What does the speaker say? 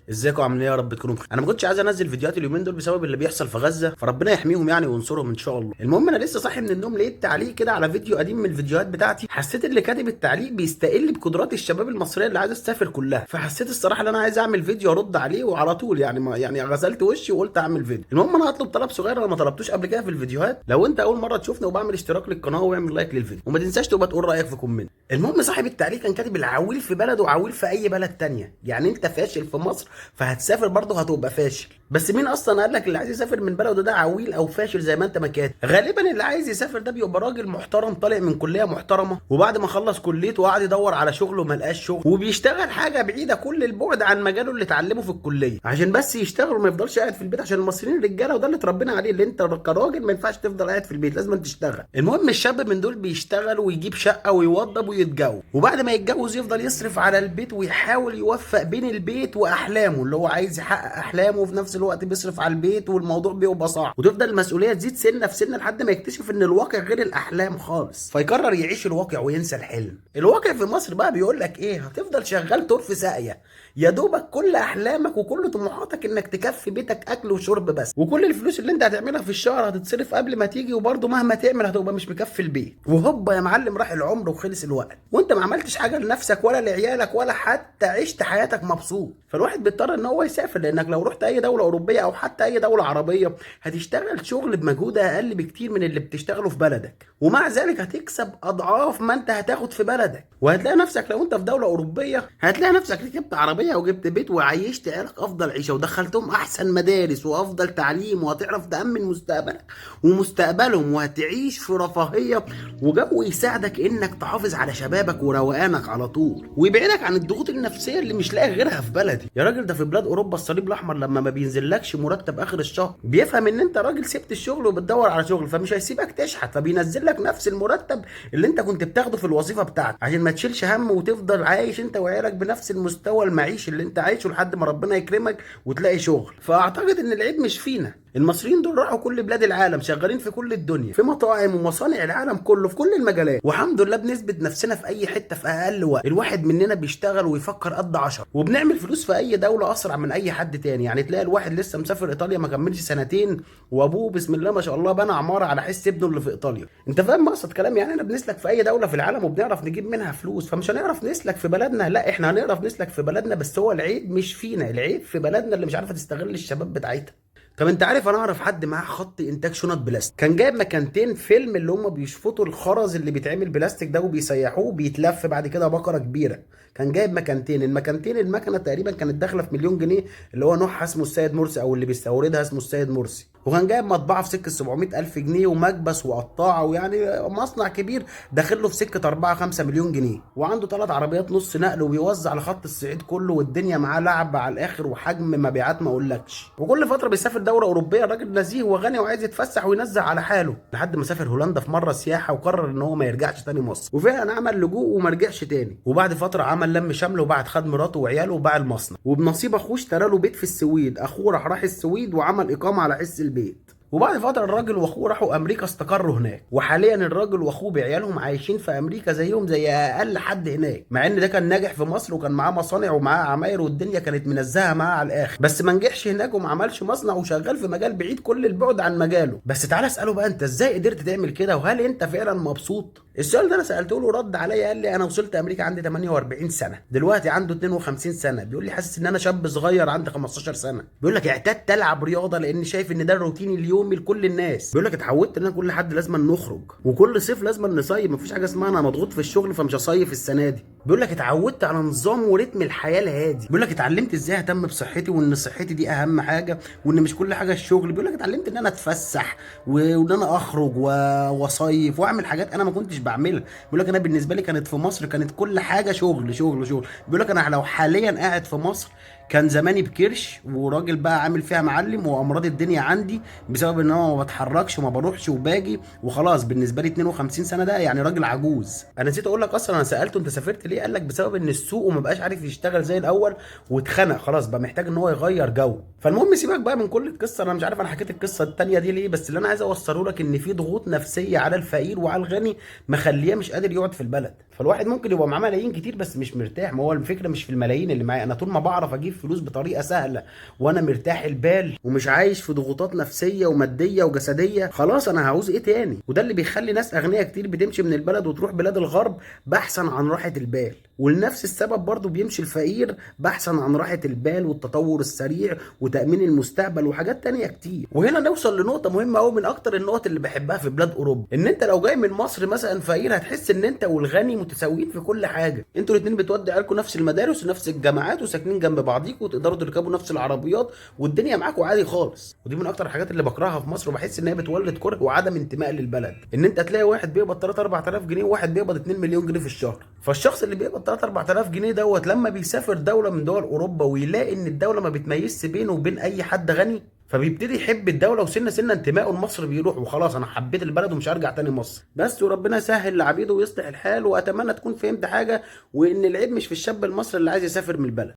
ازيكم عاملين ايه؟ يا رب تكونوا بخير. انا ما كنتش عايز انزل فيديوهات اليومين دول بسبب اللي بيحصل في غزه، فربنا يحميهم يعني وينصرهم ان شاء الله. المهم انا لسه صاحي من النوم، لقيت تعليق كده على فيديو قديم من الفيديوهات بتاعتي. حسيت اللي كاتب التعليق بيستقل بقدرات الشباب المصريه اللي عايزه تسافر كلها، فحسيت الصراحه ان انا عايز اعمل فيديو ارد عليه وعلى طول. يعني ما يعني غسلت وشي وقلت اعمل فيديو. المهم انا هطلب طلب صغير انا ما طلبتوش قبل كده في الفيديوهات. لو انت اول مره تشوفني وبعمل اشتراك للقناه واعمل لايك للفيديو، وما تنساش تبقى تقول رايك في كومنت. المهم صاحب التعليق كان كاتب العويل في بلد وعويل في اي بلد تانية، يعني انت فاشل في مصر فهتسافر برضه هتبقى فاشل. بس مين اصلا قال لك اللي عايز يسافر من بلده ده عويل او فاشل زي ما انت ما كاتب؟ غالبا اللي عايز يسافر ده بيبقى راجل محترم طالع من كليه محترمه، وبعد ما خلص كليته وقعد يدور على شغل وما لقاش شغل، وبيشتغل حاجه بعيده كل البعد عن مجاله اللي اتعلمه في الكليه عشان بس يشتغل وما يفضلش قاعد في البيت. عشان المصريين رجاله وده اللي اتربينا عليه، اللي انت كراجل ما ينفعش تفضل قاعد في البيت، لازم تشتغل. المهم الشاب من دول بيشتغل ويجيب شقه ويوضب ويتجوز، وبعد ما يتجوز يفضل يصرف على البيت ويحاول يوفق بين البيت واحلامه، اللي هو عايز يحقق احلامه وفي نفس الوقت بيصرف على البيت، والموضوع بيبقى صعب، وتفضل المسؤوليه تزيد سنه في سنه لحد ما يكتشف ان الواقع غير الاحلام خالص، فيقرر يعيش الواقع وينسى الحلم. الواقع في مصر بقى بيقول لك ايه؟ هتفضل شغال طور في ساقيه، يا دوبك كل احلامك وكل طموحاتك انك تكفي بيتك اكل وشرب بس، وكل الفلوس اللي انت هتعملها في الشهر هتتصرف قبل ما تيجي، وبرضه مهما تعمل هتبقى مش مكفي البيت. وهوبا يا معلم راح العمر وخلص الوقت، وانت ما عملتش حاجه لنفسك ولا لعيالك ولا حتى عشت حياتك مبسوط. فالواحد بيضطر ان هو يسافر، لانك لو رحت اي دوله اوروبيه او حتى اي دوله عربيه هتشتغل شغل بمجهود اقل بكتير من اللي بتشتغله في بلدك، ومع ذلك هتكسب اضعاف ما انت هتاخد في بلدك. وهتلاقي نفسك لو انت في دوله اوروبيه هتلاقي نفسك ركبت عربيه وجبت بيت وعيشت عيالك افضل عيشه ودخلتهم احسن مدارس وافضل تعليم، وهتعرف تامن مستقبلك ومستقبلهم، وهتعيش في رفاهيه وجو يساعدك انك تحافظ على شبابك وروقانك على طول، ويبعدك عن الضغوط النفسيه اللي مش لاقي غيرها في بلدي. يا راجل ده في بلاد اوروبا الصليب الاحمر لما ما بينزلكش مرتب اخر الشهر بيفهم ان انت راجل سبت الشغل وبتدور على شغل، فمش هيسيبك تشحت، فبينزل لك نفس المرتب اللي انت كنت بتاخده في الوظيفه بتاعتك عشان ما تشيلش هم وتفضل عايش انت وعيالك بنفس المستوى المعيشي اللي انت عايشه لحد ما ربنا يكرمك وتلاقي شغل. فاعتقد ان العيب مش فينا، المصريين دول راحوا كل بلاد العالم، شغالين في كل الدنيا في مطاعم ومصانع العالم كله في كل المجالات، والحمد لله بنثبت نفسنا في اي حته في اقل وقت. الواحد مننا بيشتغل ويفكر قد 10، وبنعمل فلوس في اي دوله اسرع من اي حد تاني. يعني تلاقي الواحد لسه مسافر ايطاليا ما كملش سنتين وابوه بسم الله ما شاء الله بنى عماره على حس ابنه اللي في ايطاليا. انت فاهم مقصد كلام؟ يعني احنا بنسلك في اي دوله في العالم وبنعرف نجيب منها فلوس، فمش هنعرف نسلك في بلدنا؟ لا احنا هنعرف نسلك في بلدنا، بس هو العيب مش فينا، العيب في بلدنا اللي مش عارفه تستغل الشباب بتاعتها. طب انت عارف انا اعرف حد معاه خط انتاج شنط بلاستيك، كان جايب مكانتين فيلم اللي هم بيشفطوا الخرز اللي بيتعمل بلاستيك ده وبيسيحوه بيتلف بعد كده بقره كبيره. كان جايب مكانتين، المكانتين المكنه تقريبا كانت داخله في مليون جنيه، اللي هو نوعها اسمه السيد مرسي او اللي بيستوردها اسمه السيد مرسي. وكان جايب مطبعه في سكه 700 الف جنيه ومكبس وقطاعه، ويعني مصنع كبير داخل له في سكه 4 5 مليون جنيه، وعنده 3 عربيات نص نقل وبيوزع على خط الصعيد كله، والدنيا معاه لعب على الاخر وحجم مبيعات ما اقولكش. وكل فتره بيسافر دوله اوروبيه، الراجل نزيه وغني وعايز يتفسح وينزع على حاله، لحد ما سافر هولندا في مره سياحه وقرر ان هو ما يرجعش تاني مصر، وفعلا عمل لجوء وما رجعش تاني. وبعد فتره عمل لم شمل وبعد خد مراته وعياله وباع المصنع، وبنصيب اخوه اشترى له بيت في السويد. اخوه راح السويد وعمل اقامه على حس البيت، وبعد فترة الراجل واخوه راحوا امريكا استقروا هناك، وحاليا الراجل واخوه بعيالهم عايشين في امريكا زيهم زي اقل حد هناك، مع ان ده كان ناجح في مصر وكان معاه مصانع ومعاه عماير والدنيا كانت منزهه معاه على الاخر، بس ما نجحش هناك وما عملش مصنع وشغال في مجال بعيد كل البعد عن مجاله. بس تعالى اساله بقى، انت ازاي قدرت تعمل كده؟ وهل انت فعلا مبسوط؟ السؤال ده انا سالته له رد عليا قال لي انا وصلت امريكا عندي 48 سنه، دلوقتي عنده 52 سنه، بيقول لي حاسس ان انا شاب صغير عندي 15 سنه. بيقول لك اعتدت العب رياضه لان شايف ان ده الروتين اليومي لكل الناس. بيقول لك اتعودت ان انا كل حد لازم نخرج وكل صيف لازم نصيف، مفيش حاجه اسمها انا مضغوط في الشغل فمش هصيف السنه دي. بيقول لك اتعودت على نظام ورتم الحياه الهادي. بيقول لك اتعلمت ازاي اهتم بصحتي وان صحتي دي اهم حاجه، وان مش كل حاجه الشغل. بيقول لك اتعلمت ان انا اتفسح وان انا اخرج واصيف واعمل حاجات انا ما كنتش بعملها. بيقول لك انا بالنسبه لي كانت في مصر كانت كل حاجه شغل شغل شغل. بيقول لك انا لو حاليا قاعد في مصر كان زماني بكرش وراجل بقى عامل فيها معلم وامراض الدنيا عندي بسبب ان انا ما بتحركش وما بروحش وباجي وخلاص. بالنسبه لي 52 سنه ده يعني راجل عجوز. انا نسيت اقول لك اصلا، انا سالته انت سافرت ليه؟ قال لك بسبب ان السوق وما بقاش عارف يشتغل زي الاول واتخنق خلاص بقى محتاج ان هو يغير جو. فالمهم سيبك بقى من كل القصه، انا مش عارف انا حكيت القصه التانيه دي ليه، بس اللي انا عايز اوصله لك ان في ضغوط نفسيه على الفقير وعلى الغني مخليه مش قادر يقعد في البلد. فالواحد ممكن يبقى معاه ملايين كتير بس مش مرتاح. ما هو الفكره مش في الملايين اللي معايا، انا طول ما بعرف اجيب فلوس بطريقه سهله وانا مرتاح البال ومش عايش في ضغوطات نفسيه وماديه وجسديه، خلاص انا هعوز ايه تاني؟ وده اللي بيخلي ناس اغنياء كتير بتمشي من البلد وتروح بلاد الغرب بحثا عن راحه البال، ولنفس السبب برضو بيمشي الفقير بحثا عن راحه البال والتطور السريع وتامين المستقبل وحاجات تانية كتير. وهنا نوصل لنقطه مهمه قوي من اكتر النقط اللي بحبها في بلاد اوروبا، ان انت لو جاي من مصر مثلا فقير هتحس ان انت والغني متساويين في كل حاجه، انتوا الاثنين بتودي عيالكم نفس المدارس ونفس الجامعات وساكنين جنب بعضيكم وتقدروا تركبوا نفس العربيات والدنيا معاكم عادي خالص. ودي من اكتر الحاجات اللي بكرهها في مصر وبحس ان هي بتولد كره وعدم انتماء للبلد، ان انت تلاقي واحد بيقبض 3 4000 جنيه وواحد بيقبض 2 مليون جنيه في الشهر، فالشخص اللي بيقبض 3 4000 جنيه دوت لما بيسافر دوله من دول اوروبا ويلاقي ان الدوله ما بتميزش بينه وبين اي حد غني، فبيبتدي يحب الدوله وسنه سنه انتمائه لمصر بيروح وخلاص انا حبيت البلد ومش هرجع تاني مصر بس. وربنا يسهل لعبيده ويصلح الحال، واتمنى تكون فهمت حاجه وان العيب مش في الشاب المصري اللي عايز يسافر من البلد.